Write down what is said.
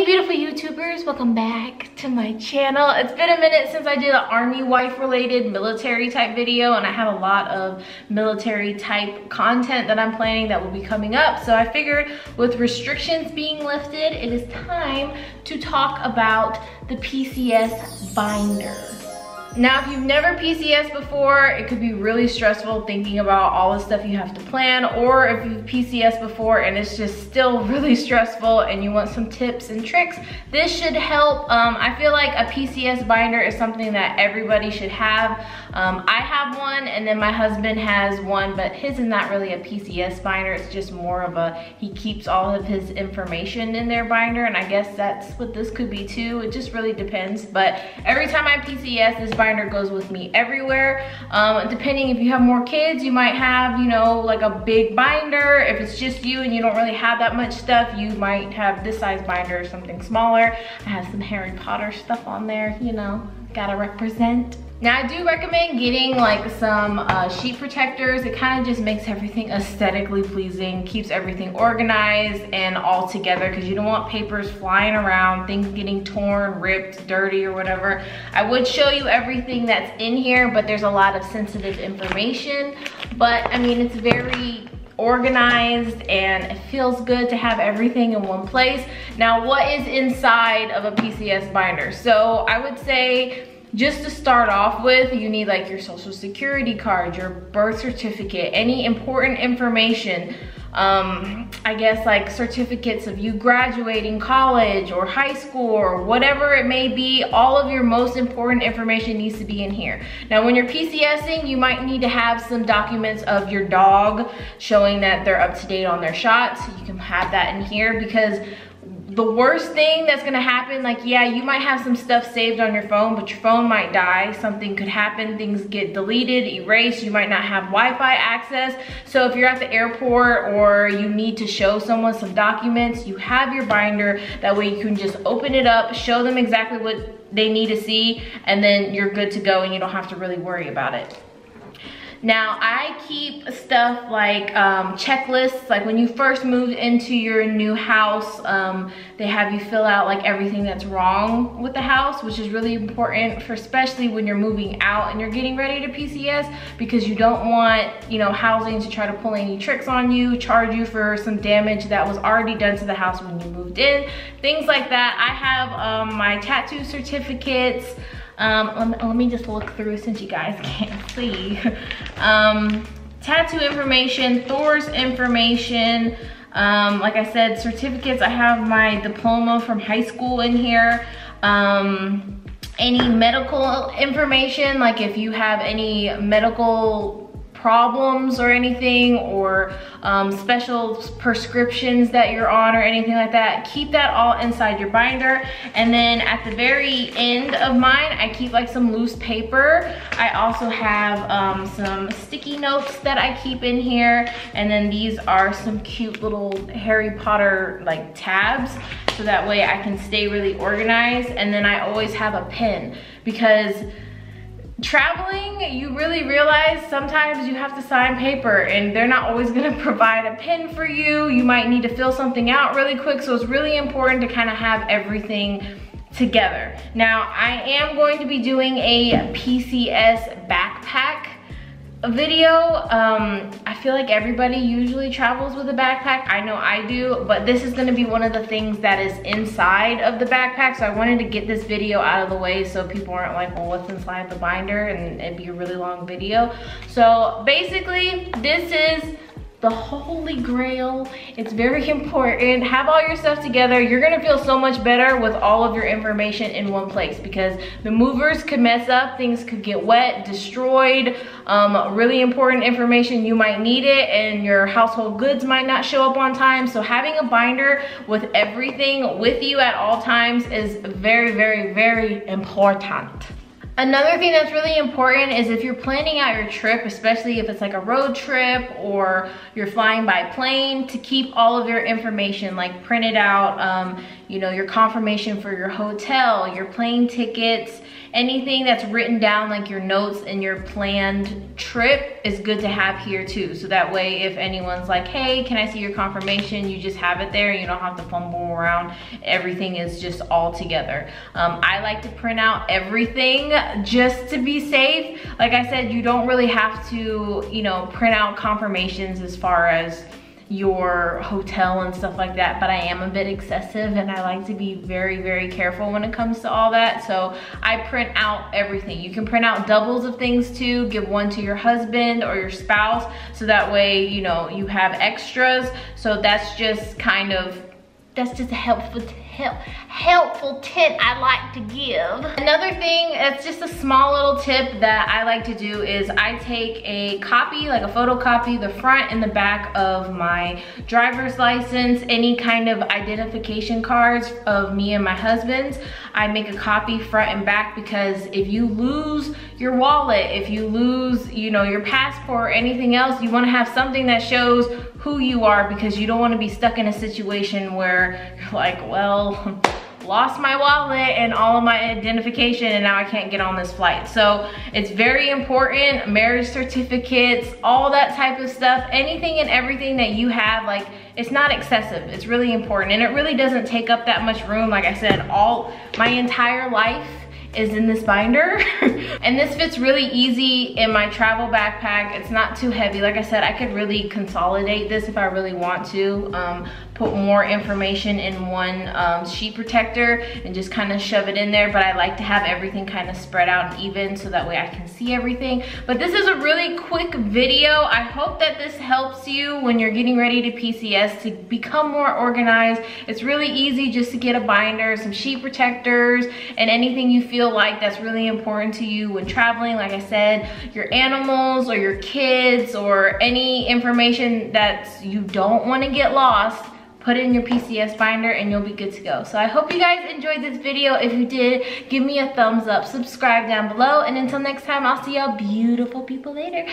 beautiful YouTubers, welcome back to my channel. It's been a minute since I did an army wife related military type video, and I have a lot of military type content that I'm planning that will be coming up. So I figured with restrictions being lifted, it is time to talk about the PCS binder. Now, if you've never PCS before, it could be really stressful thinking about all the stuff you have to plan, or if you've PCS before and it's just still really stressful and you want some tips and tricks, this should help. I feel like a PCS binder is something that everybody should have. I have one, and then my husband has one, but his is not really a PCS binder. It's just more of a, he keeps all of his information in their binder, and I guess that's what this could be too. It just really depends, but every time I PCS, this binder goes with me everywhere. Depending if you have more kids, you might have, you know, like a big binder. If it's just you and you don't really have that much stuff, you might have this size binder or something smaller. I have some Harry Potter stuff on there, you know, gotta represent. Now, I do recommend getting like some sheet protectors. It kind of just makes everything aesthetically pleasing, keeps everything organized and all together, because you don't want papers flying around, things getting torn, ripped, dirty, or whatever. I would show you everything that's in here, but there's a lot of sensitive information. But I mean, it's very organized and it feels good to have everything in one place. Now, what is inside of a PCS binder? So I would say, just to start off with, you need like your social security card, your birth certificate, any important information. I guess like certificates of you graduating college or high school or whatever it may be. All of your most important information needs to be in here. Now, when you're PCSing, you might need to have some documents of your dog showing that they're up to date on their shots. You can have that in here, because the worst thing that's gonna happen, like, yeah, you might have some stuff saved on your phone, but your phone might die. Something could happen, things get deleted, erased, you might not have Wi-Fi access. So if you're at the airport or you need to show someone some documents, you have your binder. That way you can just open it up, show them exactly what they need to see, and then you're good to go and you don't have to really worry about it. Now, I keep stuff like checklists. Like when you first move into your new house, they have you fill out like everything that's wrong with the house, which is really important for especially when you're moving out and you're getting ready to PCS, because you don't want, you know, housing to try to pull any tricks on you, charge you for some damage that was already done to the house when you moved in, things like that. I have my tattoo certificates. Let me just look through since you guys can't see. Tattoo information, Thor's information, like I said, certificates. I have my diploma from high school in here. Any medical information, like if you have any medical problems or anything, or special prescriptions that you're on or anything like that, keep that all inside your binder. And then at the very end of mine, I keep like some loose paper. I also have some sticky notes that I keep in here, and then these are some cute little Harry Potter like tabs, so that way I can stay really organized. And then I always have a pen, because traveling, you really realize sometimes you have to sign paper and they're not always gonna provide a pen for you. You might need to fill something out really quick, so it's really important to kind of have everything together. Now, I am going to be doing a PCS backpack video. I feel like everybody usually travels with a backpack. I know I do, but this is gonna be one of the things that is inside of the backpack. So I wanted to get this video out of the way so people aren't like, well, what's inside the binder? And it'd be a really long video. So basically, this is the holy grail. It's very important. Have all your stuff together. You're gonna feel so much better with all of your information in one place, because the movers could mess up, things could get wet, destroyed. Really important information, you might need it, and your household goods might not show up on time. So having a binder with everything with you at all times is very, very, very important. Another thing that's really important is if you're planning out your trip, especially if it's like a road trip or you're flying by plane, to keep all of your information like printed out. you know, your confirmation for your hotel, your plane tickets, anything that's written down, like your notes and your planned trip, is good to have here too. So that way, if anyone's like, hey, can I see your confirmation, you just have it there. You don't have to fumble around. Everything is just all together. I like to print out everything just to be safe. Like I said, you don't really have to, you know, print out confirmations as far as your hotel and stuff like that, but I am a bit excessive and I like to be very, very careful when it comes to all that. So I print out everything. You can print out doubles of things too. Give one to your husband or your spouse, so that way, you know, you have extras. So that's just kind of, that's just a helpful tip I like to give. Another thing, it's just a small little tip that I like to do, is I take a copy, like a photocopy, the front and the back of my driver's license, any kind of identification cards of me and my husband's. I make a copy front and back, because if you lose your wallet, if you lose, you know, your passport or anything else, you want to have something that shows who you are, because you don't want to be stuck in a situation where you're like, well, lost my wallet and all of my identification and now I can't get on this flight. So it's very important. Marriage certificates, all that type of stuff, anything and everything that you have, like, it's not excessive. It's really important, and it really doesn't take up that much room. Like I said, all my entire life is in this binder and this fits really easy in my travel backpack. It's not too heavy. Like I said, I could really consolidate this if I really want to, put more information in one sheet protector and just kind of shove it in there, but I like to have everything kind of spread out and even, so that way I can see everything. But this is a really quick video. I hope that this helps you when you're getting ready to PCS to become more organized. It's really easy just to get a binder, some sheet protectors, and anything you feel like that's really important to you when traveling. Like I said, your animals or your kids or any information that you don't want to get lost, put it in your PCS binder and you'll be good to go. So I hope you guys enjoyed this video. If you did, give me a thumbs up, subscribe down below, and until next time, I'll see y'all beautiful people later.